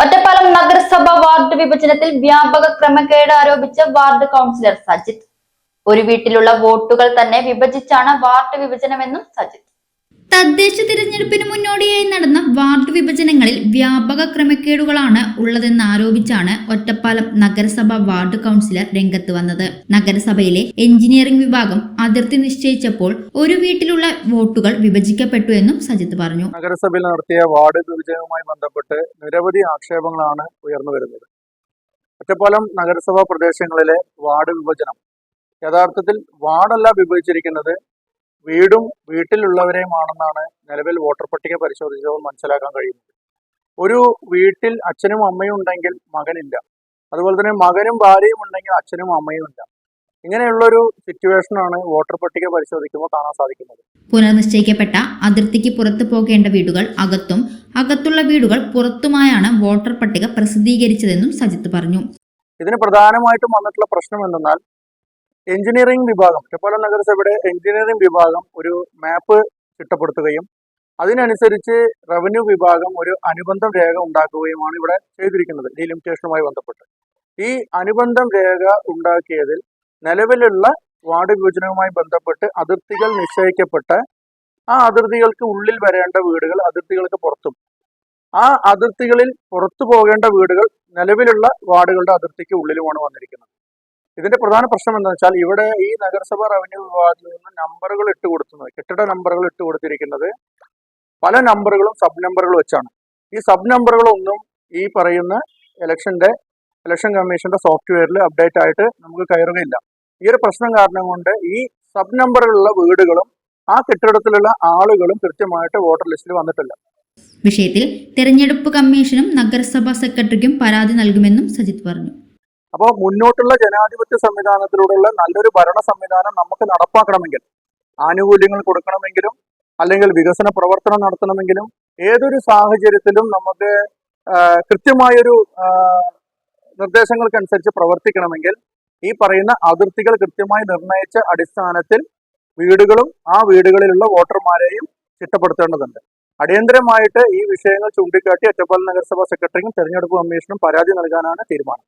ഒറ്റപ്പാലം നഗരസഭ വാർഡ് വിഭജനത്തിൽ വ്യാപക ക്രമക്കേട് ആരോപിച്ച് വാർഡ് കൗൺസിലർ സജിത്ത്. ഒരു വീട്ടിലുള്ള വോട്ടുകൾ തന്നെ വിഭജിച്ചാണ് വാർഡ് വിഭജനമെന്നും സജിത്ത്. തദ്ദേശ തിരഞ്ഞെടുപ്പിന് മുന്നോടിയായി നടന്ന വാർഡ് വിഭജനങ്ങളിൽ വ്യാപക ക്രമക്കേടുകളാണ് ഉള്ളതെന്നാരോപിച്ചാണ് ഒറ്റപ്പാലം നഗരസഭ വാർഡ് കൗൺസിലർ രംഗത്ത് വന്നത്. നഗരസഭയിലെ എഞ്ചിനീയറിംഗ് വിഭാഗം അതിർത്തി നിശ്ചയിച്ചപ്പോൾ ഒരു വീട്ടിലുള്ള വോട്ടുകൾ വിഭജിക്കപ്പെട്ടു എന്നും സജിത്ത് പറഞ്ഞു. നഗരസഭയിൽ നടത്തിയ വാർഡ് വിഭജനവുമായി ബന്ധപ്പെട്ട് നിരവധി ആക്ഷേപങ്ങളാണ് ഉയർന്നു വരുന്നത്. ഒറ്റപ്പാലം നഗരസഭാ പ്രദേശങ്ങളിലെ വാർഡ് വിഭജനം യഥാർത്ഥത്തിൽ വാർഡല്ല വിഭജിച്ചിരിക്കുന്നത്, വീടും വീട്ടിലുള്ളവരെയുമാണെന്നാണ് നിലവിൽ വോട്ടർ പട്ടിക പരിശോധിച്ചപ്പോൾ മനസ്സിലാക്കാൻ കഴിയുന്നത്. ഒരു വീട്ടിൽ അച്ഛനും അമ്മയും ഉണ്ടെങ്കിൽ മകനില്ല, അതുപോലെ തന്നെ മകനും ഭാര്യയും ഉണ്ടെങ്കിൽ അച്ഛനും അമ്മയും ഇല്ല. ഇങ്ങനെയുള്ളൊരു സിറ്റുവേഷനാണ് വോട്ടർ പട്ടിക പരിശോധിക്കുമ്പോൾ കാണാൻ സാധിക്കുന്നത്. പുനർനിശ്ചയിക്കപ്പെട്ട അതിർത്തിക്ക് പുറത്തു പോകേണ്ട വീടുകൾ അകത്തും അകത്തുള്ള വീടുകൾ പുറത്തുമായാണ് വോട്ടർ പട്ടിക പ്രസിദ്ധീകരിച്ചതെന്നും സജിത്ത് പറഞ്ഞു. ഇതിന് പ്രധാനമായിട്ടും വന്നിട്ടുള്ള പ്രശ്നം എന്തെന്നാൽ എഞ്ചിനീയറിംഗ് വിഭാഗം, ഒറ്റപ്പാലം നഗരസഭയുടെ എഞ്ചിനീയറിംഗ് വിഭാഗം ഒരു മാപ്പ് ചിട്ടപ്പെടുത്തുകയും അതിനനുസരിച്ച് റവന്യൂ വിഭാഗം ഒരു അനുബന്ധം രേഖ ഉണ്ടാക്കുകയുമാണ് ഇവിടെ ചെയ്തിരിക്കുന്നത്. ഡീലിമിറ്റേഷനുമായി ബന്ധപ്പെട്ട് ഈ അനുബന്ധം രേഖ ഉണ്ടാക്കിയതിൽ നിലവിലുള്ള വാർഡ് വിഭജനവുമായി ബന്ധപ്പെട്ട് അതിർത്തികൾ നിശ്ചയിക്കപ്പെട്ട് ആ അതിർത്തികൾക്ക് ഉള്ളിൽ വരേണ്ട വീടുകൾ അതിർത്തികൾക്ക് പുറത്തും, ആ അതിർത്തികളിൽ പുറത്തു പോകേണ്ട വീടുകൾ നിലവിലുള്ള വാർഡുകളുടെ അതിർത്തിക്ക് ഉള്ളിലുമാണ് വന്നിരിക്കുന്നത്. ഇതിന്റെ പ്രധാന പ്രശ്നം എന്താണെന്ന് വെച്ചാൽ ഇവിടെ ഈ നഗരസഭ റവന്യൂ വിഭാഗത്തിൽ നിന്ന് നമ്പറുകൾ ഇട്ടുകൊടുക്കുന്നത്, കെട്ടിട നമ്പറുകൾ ഇട്ടുകൊടുത്തിരിക്കുന്നത് പല നമ്പറുകളും സബ് നമ്പറുകൾ വെച്ചാണ്. ഈ സബ് നമ്പറുകളൊന്നും ഈ പറയുന്ന ഇലക്ഷൻ കമ്മീഷന്റെ സോഫ്റ്റ്വെയറിൽ അപ്ഡേറ്റ് ആയിട്ട് നമുക്ക് കയറുകയില്ല. ഈ ഒരു പ്രശ്നം കാരണം കൊണ്ട് ഈ സബ് നമ്പറുകളുള്ള വീടുകളും ആ കെട്ടിടത്തിലുള്ള ആളുകളും കൃത്യമായിട്ട് വോട്ടർ ലിസ്റ്റിൽ വന്നിട്ടില്ല. വിഷയത്തിൽ തെരഞ്ഞെടുപ്പ് കമ്മീഷനും നഗരസഭാ സെക്രട്ടറിക്കും പരാതി നൽകുമെന്നും സജിത്ത് പറഞ്ഞു. അപ്പോൾ മുന്നോട്ടുള്ള ജനാധിപത്യ സംവിധാനത്തിലൂടെയുള്ള നല്ലൊരു ഭരണ സംവിധാനം നമുക്ക് നടപ്പാക്കണമെങ്കിൽ, ആനുകൂല്യങ്ങൾ കൊടുക്കണമെങ്കിലും അല്ലെങ്കിൽ വികസന പ്രവർത്തനം നടത്തണമെങ്കിലും ഏതൊരു സാഹചര്യത്തിലും നമുക്ക് കൃത്യമായൊരു നിർദ്ദേശങ്ങൾക്കനുസരിച്ച് പ്രവർത്തിക്കണമെങ്കിൽ ഈ പറയുന്ന അതിർത്തികൾ കൃത്യമായി നിർണയിച്ച അടിസ്ഥാനത്തിൽ വീടുകളും ആ വീടുകളിലുള്ള വോട്ടർമാരെയും ചിട്ടപ്പെടുത്തേണ്ടതുണ്ട്. അടിയന്തരമായിട്ട് ഈ വിഷയങ്ങൾ ചൂണ്ടിക്കാട്ടി ഒറ്റപ്പാലം നഗരസഭാ സെക്രട്ടറിക്കും തെരഞ്ഞെടുപ്പ് കമ്മീഷനും പരാതി നൽകാനാണ് തീരുമാനം.